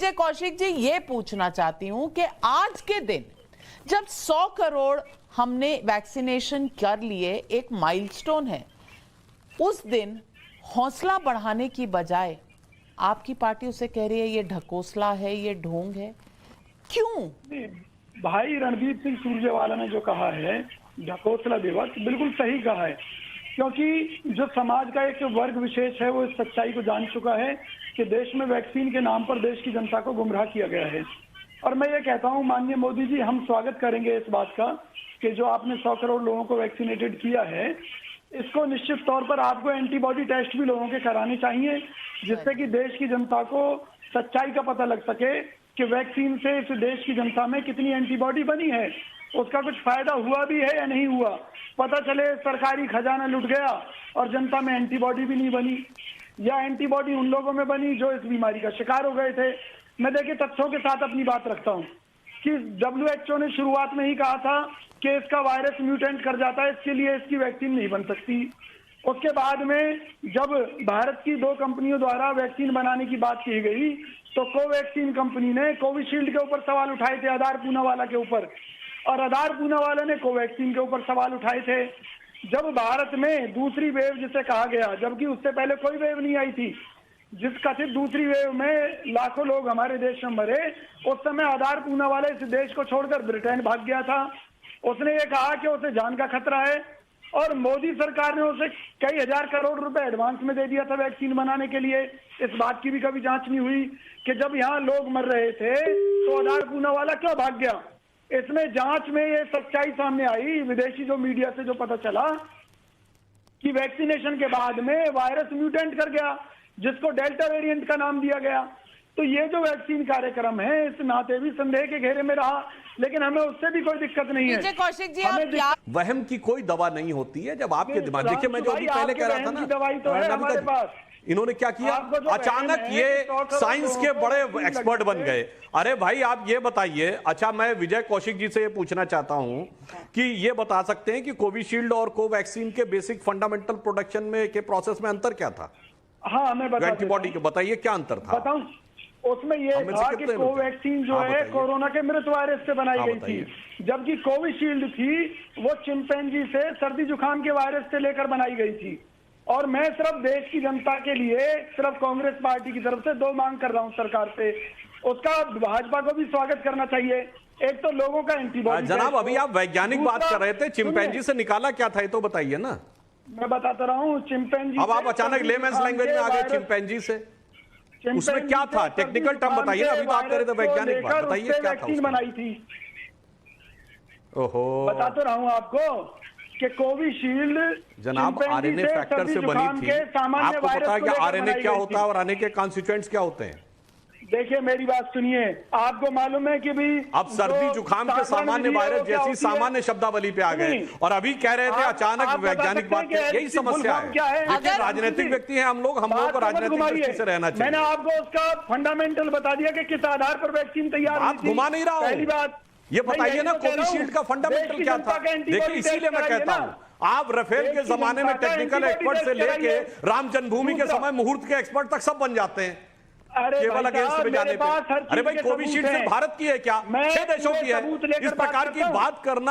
विजय कौशिक जी, ये पूछना चाहती हूं कि आज के दिन जब 100 करोड़ हमने वैक्सीनेशन कर लिए, एक माइलस्टोन है, उस दिन हौसला बढ़ाने की बजाय आपकी पार्टी उसे कह रही है ये ढकोसला है, ये ढोंग है। क्यों? भाई रणदीप सिंह सुरजेवाला ने जो कहा है ढकोसला दिवस, बिल्कुल सही कहा है, क्योंकि जो समाज का एक वर्ग विशेष है वो इस सच्चाई को जान चुका है कि देश में वैक्सीन के नाम पर देश की जनता को गुमराह किया गया है। और मैं ये कहता हूँ माननीय मोदी जी, हम स्वागत करेंगे इस बात का कि जो आपने 100 करोड़ लोगों को वैक्सीनेटेड किया है, इसको निश्चित तौर पर आपको एंटीबॉडी टेस्ट भी लोगों के कराने चाहिए, जिससे कि देश की जनता को सच्चाई का पता लग सके कि वैक्सीन से इस देश की जनता में कितनी एंटीबॉडी बनी है, उसका कुछ फायदा हुआ भी है या नहीं हुआ, पता चले सरकारी खजाना लुट गया और जनता में एंटीबॉडी भी नहीं बनी, या एंटीबॉडी उन लोगों में बनी जो इस बीमारी का शिकार हो गए थे। मैं देखिए तथ्यों के साथ अपनी बात रखता हूँ कि WHO ने शुरुआत में ही कहा था कि इसका वायरस म्यूटेंट कर जाता है, इसके लिए इसकी वैक्सीन नहीं बन सकती। उसके बाद में जब भारत की 2 कंपनियों द्वारा वैक्सीन बनाने की बात की गई तो कोवैक्सीन कंपनी ने कोविशील्ड के ऊपर सवाल उठाए थे, आधार पूनावाला के ऊपर, और आधार पूनावाला ने कोवैक्सीन के ऊपर सवाल उठाए थे। जब भारत में दूसरी वेव जिसे कहा गया, जबकि उससे पहले कोई वेव नहीं आई थी, जिस कथित दूसरी वेव में लाखों लोग हमारे देश में मरे, उस समय आधार पूनावाला इस देश को छोड़कर ब्रिटेन भाग गया था। उसने ये कहा कि उसे जान का खतरा है और मोदी सरकार ने उसे कई हजार करोड़ रुपए एडवांस में दे दिया था वैक्सीन बनाने के लिए। इस बात की भी कभी जांच नहीं हुई कि जब यहाँ लोग मर रहे थे तो आधार पूनावाला क्यों भाग गया। इसमें जांच में ये सच्चाई सामने आई, विदेशी जो मीडिया से जो पता चला कि वैक्सीनेशन के बाद में वायरस म्यूटेंट कर गया, जिसको डेल्टा वेरिएंट का नाम दिया गया। तो ये जो वैक्सीन कार्यक्रम है इस नाते भी संदेह के घेरे में रहा, लेकिन हमें उससे भी कोई दिक्कत नहीं है। विजय कौशिक जी, आप क्या वहम की कोई दवा नहीं होती है जब आपके दिमाग, देखिए मैं जो अभी पहले कह रहा था ना, दवाई तो है हमारे पास। इन्होंने क्या किया, अचानक ये साइंस के बड़े एक्सपर्ट बन गए। अरे भाई आप ये बताइए, अच्छा मैं विजय कौशिक जी से ये पूछना चाहता हूं कि ये बता सकते हैं कि कोविशील्ड और कोवैक्सीन के बेसिक फंडामेंटल प्रोडक्शन में के प्रोसेस में अंतर क्या था? हाँ मैं बता एंटीबॉडी के बताइए क्या अंतर था? बताऊं, उसमें यह था कि कोवैक्सीन जो है कोरोना के मृत वायरस से बनाई गई थी, जबकि कोविशील्ड थी वो चिंपैंजी से सर्दी जुकाम के वायरस से लेकर बनाई गई थी। और मैं सिर्फ देश की जनता के लिए सिर्फ कांग्रेस पार्टी की तरफ से 2 मांग कर रहा हूं सरकार से, उसका भाजपा को भी स्वागत करना चाहिए। एक तो लोगों का एंटीबॉडी। जनाब अभी आप वैज्ञानिक बात कर रहे थे, चिंपैंजी से निकाला क्या था ये तो बताइए ना। मैं बताता रहा हूँ चिंपैंजी। अब आप अचानक लेमेंस लैंग्वेज में आ गए चिंपैंजी से, उसमें क्या था? टेक्निकल टर्म बताइए ना, अभी तो आप कह रहे थे वैज्ञानिक बात, बताइए क्या था? वैक्सीन बनाई थी। ओहो, बता तो रहा हूँ आपको कि कोविशील्ड जनाब आरएनए फैक्टर से बनी थी। आपको पता है कि आरएनए क्या होता है और आरएनए के कॉन्स्टिट्यूएंट्स क्या होते हैं? देखिए मेरी बात सुनिए, आपको मालूम है कि भी अब सर्दी जुकाम के सामान्य वायरस जैसी सामान्य शब्दावली पे आ गए और अभी कह रहे थे अचानक वैज्ञानिक बात। यही समस्या है। देखिए राजनीतिक व्यक्ति हैं हम लोग को राजनीतिक दृष्टि से रहना चाहिए। मैंने आपको उसका फंडामेंटल बता दिया कि किस आधार पर वैक्सीन तैयार। आप घुमा नहीं रहा पहली बात ये बताइए ना, कोविशील्ड का फंडामेंटल क्या था? देखिए इसीलिए मैं कहता हूं, आप राफेल के जमाने में टेक्निकल एक्सपर्ट से लेके राम जन्मभूमि के समय मुहूर्त के एक्सपर्ट तक सब बन जाते हैं केवल अगेंस्ट पे जाने पे। अरे भाई कोविशील्ड सिर्फ भारत की है क्या? 6 देशों की है। इस प्रकार की बात करना